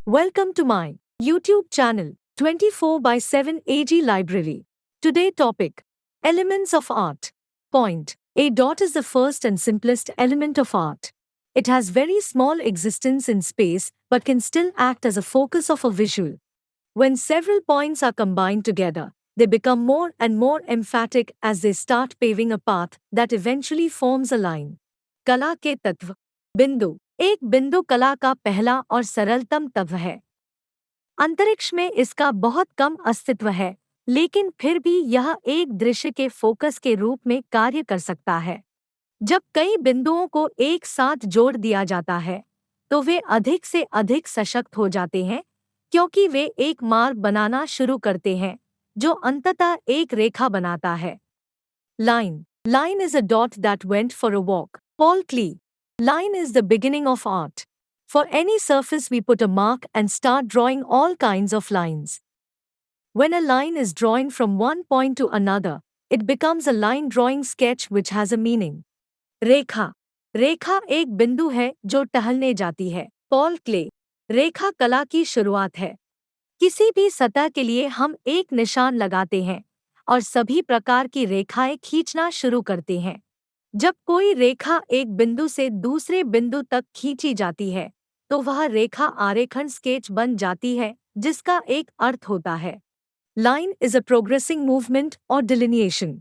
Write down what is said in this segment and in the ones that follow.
Welcome to my YouTube channel 24 by 7 AG Library. Today topic Elements of Art. Point A dot is the first and simplest element of art. It has very small existence in space but can still act as a focus of a visual. When several points are combined together, they become more and more emphatic as they start paving a path that eventually forms a line. कला के तत्व बिंदु एक बिंदु कला का पहला और सरलतम तत्व है। अंतरिक्ष में इसका बहुत कम अस्तित्व है, लेकिन फिर भी यह एक दृश्य के फोकस के रूप में कार्य कर सकता है। जब कई बिंदुओं को एक साथ जोड़ दिया जाता है, तो वे अधिक से अधिक सशक्त हो जाते हैं, क्योंकि वे एक मार्ग बनाना शुरू करते हैं, जो अंततः एक रेखा बनाता है। Line Line is a dot that went for a walk. Paul Klee. Line is the beginning of art. For any surface we put a mark and start drawing all kinds of lines. When a line is drawn from one point to another, it becomes a line drawing sketch which has a meaning. रेखा रेखा एक बिंदु है जो टहलने जाती है। Paul clay रेखा कला की शुरुआत है। किसी भी सतह के लिए हम एक निशान लगाते हैं और सभी प्रकार की रेखाएं खींचना शुरू करते हैं। जब कोई रेखा एक बिंदु से दूसरे बिंदु तक खींची जाती है, तो वह रेखा आरेखण स्केच बन जाती है, जिसका एक अर्थ होता है। Line is a progressing movement or delineation.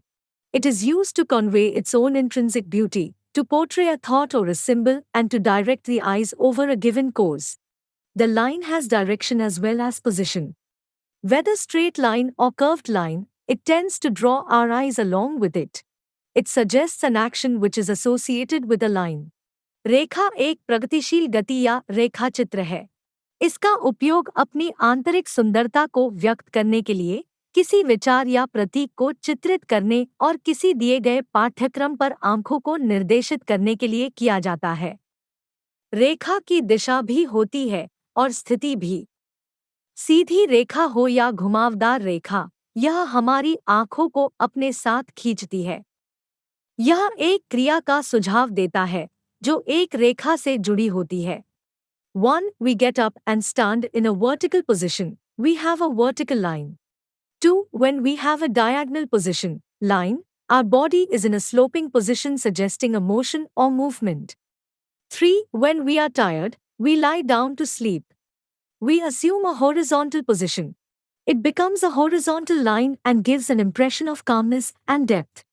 It is used to convey its own intrinsic beauty, to portray a thought or a symbol, and to direct the eyes over a given course. The line has direction as well as position. Whether straight line or curved line, it tends to draw our eyes along with it. It suggests an action which is associated with a line. रेखा एक प्रगतिशील गति या रेखाचित्र है। इसका उपयोग अपनी आंतरिक सुंदरता को व्यक्त करने के लिए, किसी विचार या प्रतीक को चित्रित करने और किसी दिए गए पाठ्यक्रम पर आंखों को निर्देशित करने के लिए किया जाता है। रेखा की दिशा भी होती है और स्थिति भी। सीधी रेखा हो या घुमावदार रेखा, यह हमारी आंखों को अपने साथ खींचती है। यह एक क्रिया का सुझाव देता है जो एक रेखा से जुड़ी होती है। 1. We get up and stand in a vertical position. We have a vertical line. 2. When we have a diagonal position, line, our body is in a sloping position suggesting a motion or movement. 3. When we are tired, we lie down to sleep. We assume a horizontal position. It becomes a horizontal line and gives an impression of calmness and depth.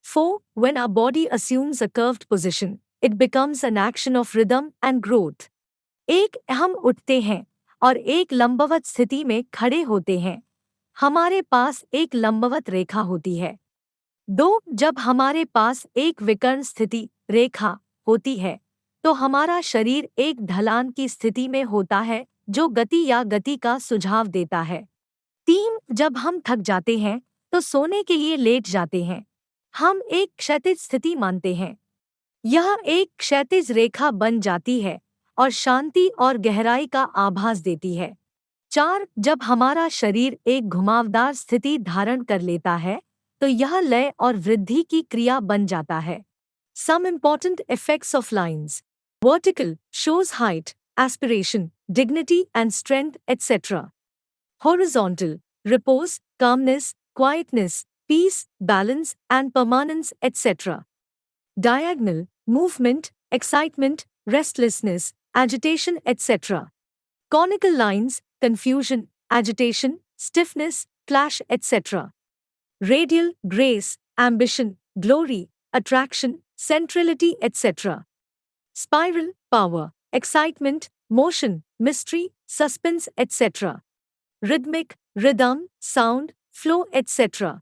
4. When our body assumes a curved position, it becomes an action of rhythm and growth. एक हम उठते हैं और एक लंबवत स्थिति में खड़े होते हैं। हमारे पास एक लंबवत रेखा होती है। 2. जब हमारे पास एक विकर्ण स्थिति रेखा होती है, तो हमारा शरीर एक ढलान की स्थिति में होता है जो गति या गति का सुझाव देता है। 3. जब हम थक जाते हैं तो सोने के लिए लेट जाते हैं। हम एक क्षैतिज स्थिति मानते हैं। यह एक क्षैतिज रेखा बन जाती है और शांति और गहराई का आभास देती है। 4. जब हमारा शरीर एक घुमावदार स्थिति धारण कर लेता है, तो यह लय और वृद्धि की क्रिया बन जाता है। Some important effects of lines. Vertical shows height, aspiration, dignity and strength, etc. Horizontal, repose, calmness, quietness, peace, balance and permanence, etc. Diagonal, movement, excitement, restlessness, agitation, etc. Conical lines, confusion, agitation, stiffness, clash, etc. Radial, grace, ambition, glory, attraction, centrality, etc. Spiral, power, excitement, motion, mystery, suspense, etc. Rhythmic, rhythm, sound, flow, etc.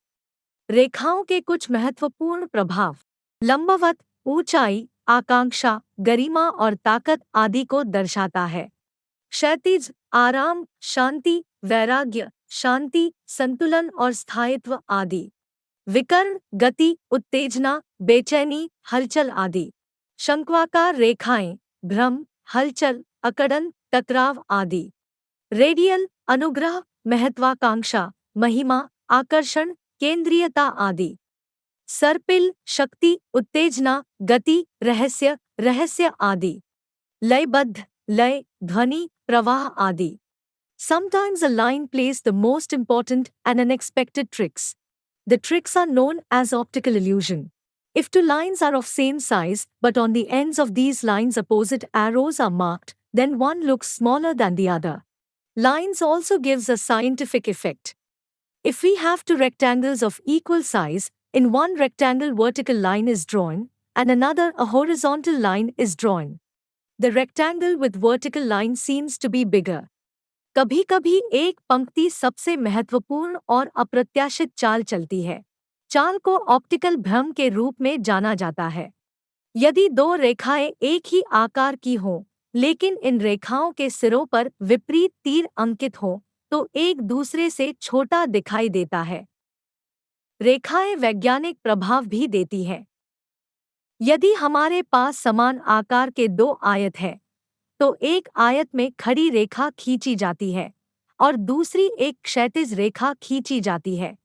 रेखाओं के कुछ महत्वपूर्ण प्रभाव। लंबवत, ऊंचाई, आकांक्षा, गरिमा और ताकत आदि को दर्शाता है। क्षैतिज, आराम, शांति, वैराग्य, शांति, संतुलन और स्थायित्व आदि। विकर्ण, गति, उत्तेजना, बेचैनी, हलचल आदि। शंक्वाकार रेखाएं, भ्रम, हलचल, अकड़न, टकराव आदि। रेडियल, अनुग्रह, महत्वाकांक्षा, महिमा, आकर्षण, केंद्रीयता आदि। सर्पिल, शक्ति, उत्तेजना, गति, रहस्य, रहस्य आदि। लयबद्ध, लय, ध्वनि, Pravah Adi. Sometimes a line plays the most important and unexpected tricks. The tricks are known as optical illusion. If two lines are of same size but on the ends of these lines opposite arrows are marked, then one looks smaller than the other. Lines also gives a scientific effect. If we have two rectangles of equal size, in one rectangle vertical line is drawn, and another a horizontal line is drawn. The rectangle with vertical line seems to be bigger. कभी कभी एक पंक्ति सबसे महत्वपूर्ण और अप्रत्याशित चाल चलती है। चाल को ऑप्टिकल भ्रम के रूप में जाना जाता है। यदि दो रेखाएं एक ही आकार की हों, लेकिन इन रेखाओं के सिरों पर विपरीत तीर अंकित हों, तो एक दूसरे से छोटा दिखाई देता है। रेखाएं वैज्ञानिक प्रभाव भी देती हैं। यदि हमारे पास समान आकार के दो आयत हैं, तो एक आयत में खड़ी रेखा खींची जाती है और दूसरी एक क्षैतिज रेखा खींची जाती है।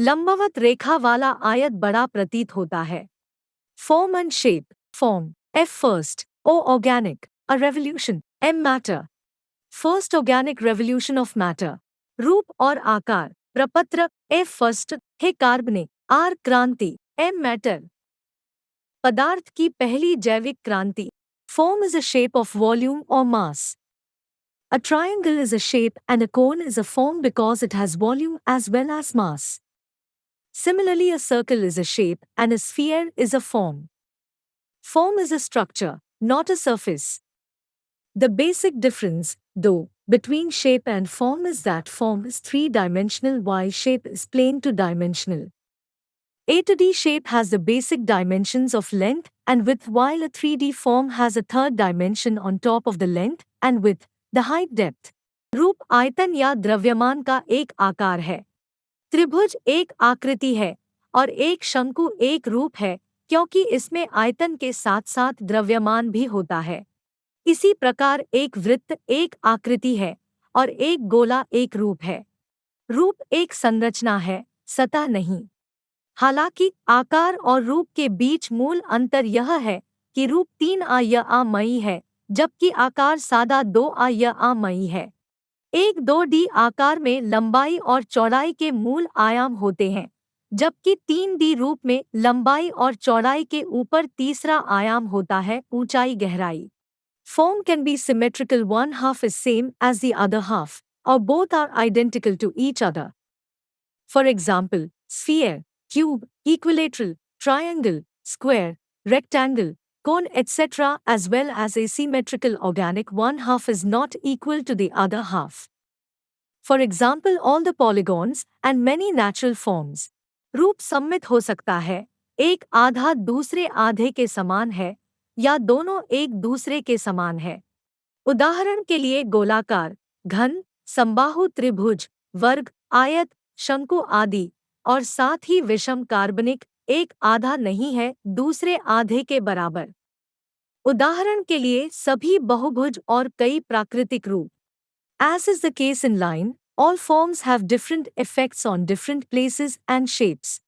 लंबवत रेखा वाला आयत बड़ा प्रतीत होता है। Form and shape. Form. F first. O organic. A revolution. M matter. First organic revolution of matter. रूप और आकार. प्रपत्र. F first. है कार्बनिक. R क्रांति. M matter. पदार्थ की पहली जैविक क्रांति. Form is a shape of volume or mass. A triangle is a shape and a cone is a form because it has volume as well as mass. Similarly, a circle is a shape and a sphere is a form. Form is a structure, not a surface. The basic difference, though, between shape and form is that form is three-dimensional while shape is plane two-dimensional. A to D shape has the basic dimensions of length and width while a 3D form has a third dimension on top of the length and width, the height depth. रूप आयतन या द्रव्यमान का एक आकार है। त्रिभुज एक आकृति है और एक शंकु एक रूप है क्योंकि इसमें आयतन के साथ साथ द्रव्यमान भी होता है। इसी प्रकार एक वृत्त एक आकृति है और एक गोला एक रूप है। रूप एक संरचना है, सतह नहीं। हालांकि आकार और रूप के बीच मूल अंतर यह है कि रूप 3 या आमयी है जबकि आकार सादा 2 या आमयी है। एक 2D आकार में लंबाई और चौड़ाई के मूल आयाम होते हैं जबकि 3D रूप में लंबाई और चौड़ाई के ऊपर तीसरा आयाम होता है ऊंचाई गहराई। Form can be symmetrical, one half is same as the other half, or both are identical to each other. For example, sphere, cube, equilateral, triangle, square, rectangle, cone etc. as well as asymmetrical organic, one half is not equal to the other half. For example, all the polygons and many natural forms. रूप सम्मित हो सकता है, एक आधा दूसरे आधे के समान है या दोनों एक दूसरे के समान है। उदाहरण के लिए गोलाकार, घन, समबाहु त्रिभुज, वर्ग, आयत, शंकु आदि, और साथ ही विषम कार्बनिक एक आधा नहीं है दूसरे आधे के बराबर। उदाहरण के लिए सभी बहुभुज और कई प्राकृतिक रूप। As is the case in line, all forms have different effects on different places and shapes.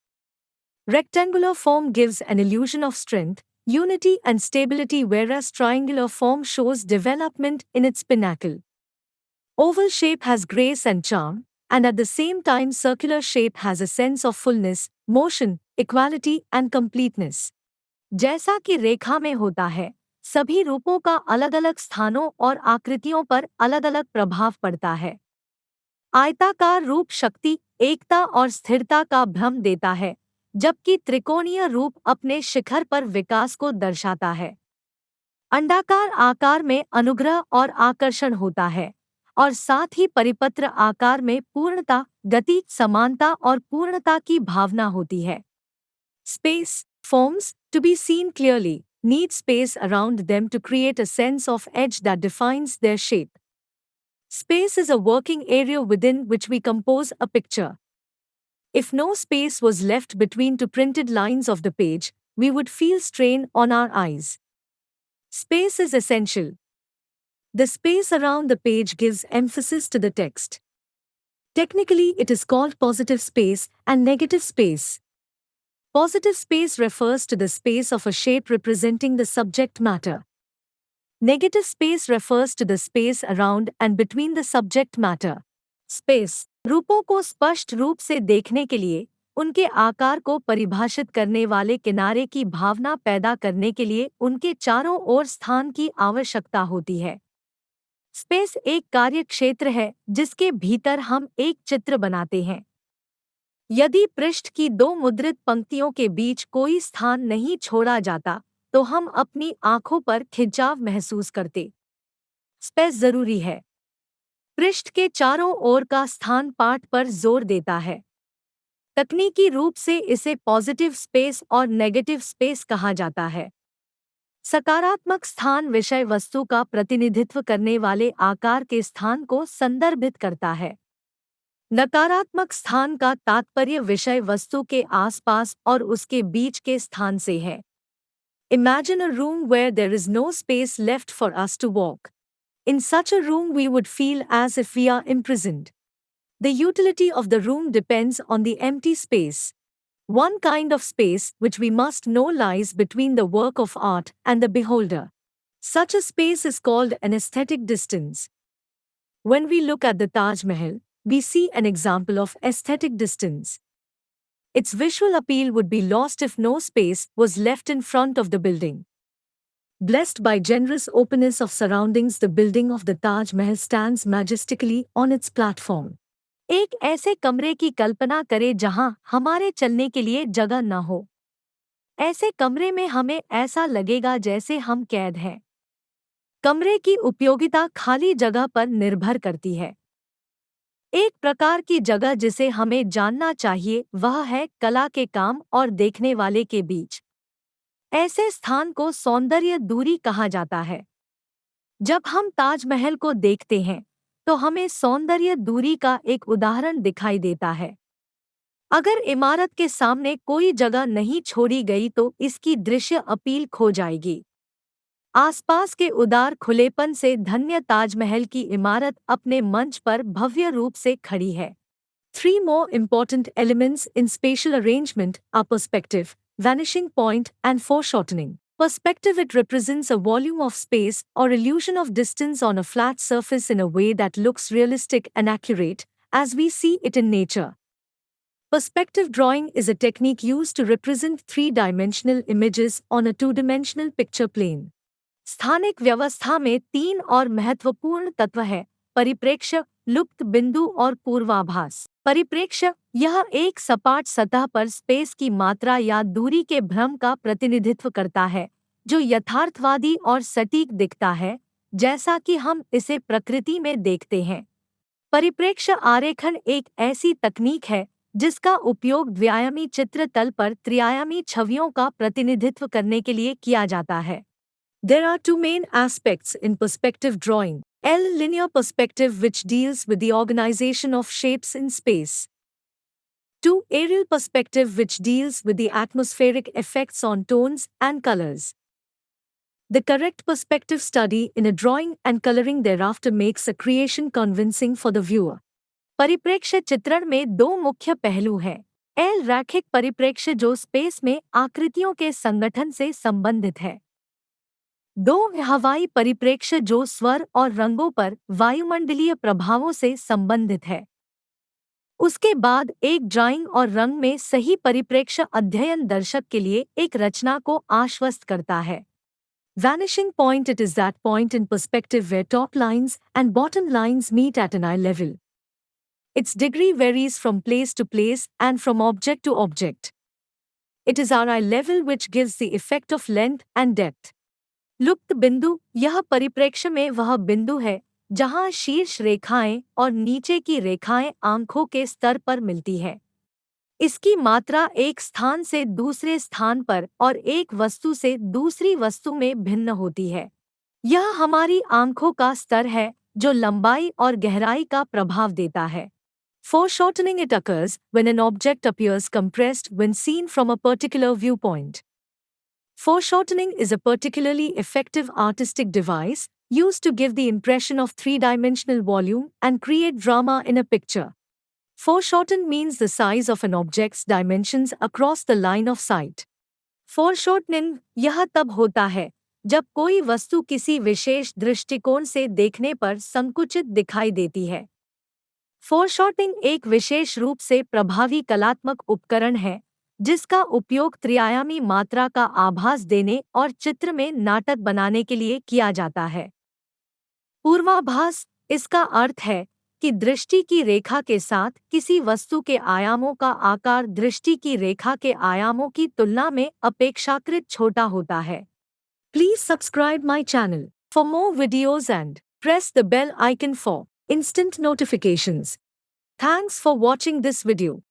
Rectangular form gives an illusion of strength, unity and stability whereas triangular form shows development in its pinnacle. Oval shape has grace and charm, and at the same time circular shape has a sense of fullness, motion, equality and completeness. जैसा कि रेखा में होता है, सभी रूपों का अलग-अलग स्थानों और आकृतियों पर अलग-अलग प्रभाव पड़ता है। आयताकार रूप शक्ति, एकता और स्थिरता का भ्रम देता है, जबकि त्रिकोणीय रूप अपने शिखर पर विकास को दर्शाता है। अंडाकार आकार में अनुग्रह और आकर्षण होता है और साथ ही परिपत्र आकार में पूर्णता, गति, समानता और पूर्णता की भावना होती है। Space, forms, to be seen clearly, need space around them to create a sense of edge that defines their shape. Space is a working area within which we compose a picture. If no space was left between two printed lines of the page, we would feel strain on our eyes. Space is essential. The space around the page gives emphasis to the text. Technically, it is called positive space and negative space. Positive space refers to the space of a shape representing the subject matter. Negative space refers to the space around and between the subject matter. Space रूपों को स्पष्ट रूप से देखने के लिए, उनके आकार को परिभाषित करने वाले किनारे की भावना पैदा करने के लिए उनके चारों ओर स्थान की आवश्यकता होती है। स्पेस एक कार्य क्षेत्र है जिसके भीतर हम एक चित्र बनाते हैं। यदि पृष्ठ की दो मुद्रित पंक्तियों के बीच कोई स्थान नहीं छोड़ा जाता, तो हम अपनी आंखों पर खिंचाव महसूस करते। स्पेस जरूरी है। पृष्ठ के चारों ओर का स्थान पाठ पर जोर देता है। तकनीकी रूप से इसे पॉजिटिव स्पेस और नेगेटिव स्पेस कहा जाता है। सकारात्मक स्थान विषय वस्तु का प्रतिनिधित्व करने वाले आकार के स्थान को संदर्भित करता है। नकारात्मक स्थान का तात्पर्य विषय वस्तु के आसपास और उसके बीच के स्थान से है। Imagine a room where there is no space left for us to walk. In such a room we would feel as if we are imprisoned. The utility of the room depends on the empty space. One kind of space which we must know lies between the work of art and the beholder. Such a space is called an aesthetic distance. When we look at the Taj Mahal, we see an example of aesthetic distance. Its visual appeal would be lost if no space was left in front of the building. Blessed by generous openness of surroundings, the building of the Taj Mahal stands majestically on its platform. एक ऐसे कमरे की कल्पना करें जहां हमारे चलने के लिए जगह न हो। ऐसे कमरे में हमें ऐसा लगेगा जैसे हम कैद हैं। कमरे की उपयोगिता खाली जगह पर निर्भर करती है। एक प्रकार की जगह जिसे हमें जानना चाहिए वह है कला के काम और देखने वाले के बीच। ऐसे स्थान को सौंदर्य दूरी कहा जाता है। जब हम ताजमहल को देखते हैं तो हमें सौंदर्य दूरी का एक उदाहरण दिखाई देता है। अगर इमारत के सामने कोई जगह नहीं छोड़ी गई तो इसकी दृश्य अपील खो जाएगी। आसपास के उदार खुलेपन से धन्य ताजमहल की इमारत अपने मंच पर भव्य रूप से खड़ी है। 3 more important elements in spatial arrangement are perspective, vanishing point, and foreshortening. Perspective: it represents a volume of space or illusion of distance on a flat surface in a way that looks realistic and accurate, as we see it in nature. Perspective drawing is a technique used to represent three-dimensional images on a two-dimensional picture plane. स्थानिक व्यवस्था में 3 और महत्वपूर्ण तत्व है: परिप्रेक्ष्य, लुप्त बिंदु और पूर्वाभास। परिप्रेक्ष्य यह एक सपाट सतह पर स्पेस की मात्रा या दूरी के भ्रम का प्रतिनिधित्व करता है, जो यथार्थवादी और सटीक दिखता है, जैसा कि हम इसे प्रकृति में देखते हैं। परिप्रेक्ष्य आरेखन एक ऐसी तकनीक है जिसका उपयोग द्विआयामी चित्र तल पर त्रिआयामी छवियों का प्रतिनिधित्व करने के लिए किया जाता है। There are two main aspects in perspective drawing. L. Linear perspective, which deals with the organization of shapes in space. 2. Aerial perspective, which deals with the atmospheric effects on tones and colors. The correct perspective study in a drawing and coloring thereafter makes a creation convincing for the viewer. परिप्रेक्ष्य चित्रण में 2 मुख्य पहलू हैं। L. रैखिक परिप्रेक्ष्य, जो space में आकृतियों के संगठन से संबंधित है। 2. हवाई परिप्रेक्ष्य, जो स्वर और रंगों पर वायुमंडलीय प्रभावों से संबंधित है। उसके बाद एक ड्राइंग और रंग में सही परिप्रेक्ष्य अध्ययन दर्शक के लिए एक रचना को आश्वस्त करता है। Vanishing point: it is that point in perspective where top lines and bottom lines meet at an eye level. Its degree varies from place to place and from object to object. It is our eye level which gives the effect of length and depth. लुप्त बिंदु: यह परिप्रेक्ष्य में वह बिंदु है जहां शीर्ष रेखाएं और नीचे की रेखाएं आंखों के स्तर पर मिलती है। इसकी मात्रा एक स्थान से दूसरे स्थान पर और एक वस्तु से दूसरी वस्तु में भिन्न होती है। यह हमारी आंखों का स्तर है जो लंबाई और गहराई का प्रभाव देता है। Foreshortening: it occurs when an object appears compressed when seen from a particular viewpoint. Foreshortening is a particularly effective artistic device used to give the impression of three-dimensional volume and create drama in a picture. Foreshorten means the size of an object's dimensions across the line of sight. Foreshortening यह तब होता है जब कोई वस्तु किसी विशेष दृष्टिकोण से देखने पर संकुचित दिखाई देती है। फोरशॉटिंग एक विशेष रूप से प्रभावी कलात्मक उपकरण है जिसका उपयोग त्रिआयामी मात्रा का आभास देने और चित्र में नाटक बनाने के लिए किया जाता है। पूर्वाभास इसका अर्थ है कि दृष्टि की रेखा के साथ किसी वस्तु के आयामों का आकार दृष्टि की रेखा के आयामों की तुलना में अपेक्षाकृत छोटा होता है। Please subscribe my channel for more videos and press the bell icon for instant notifications. Thanks for watching this video.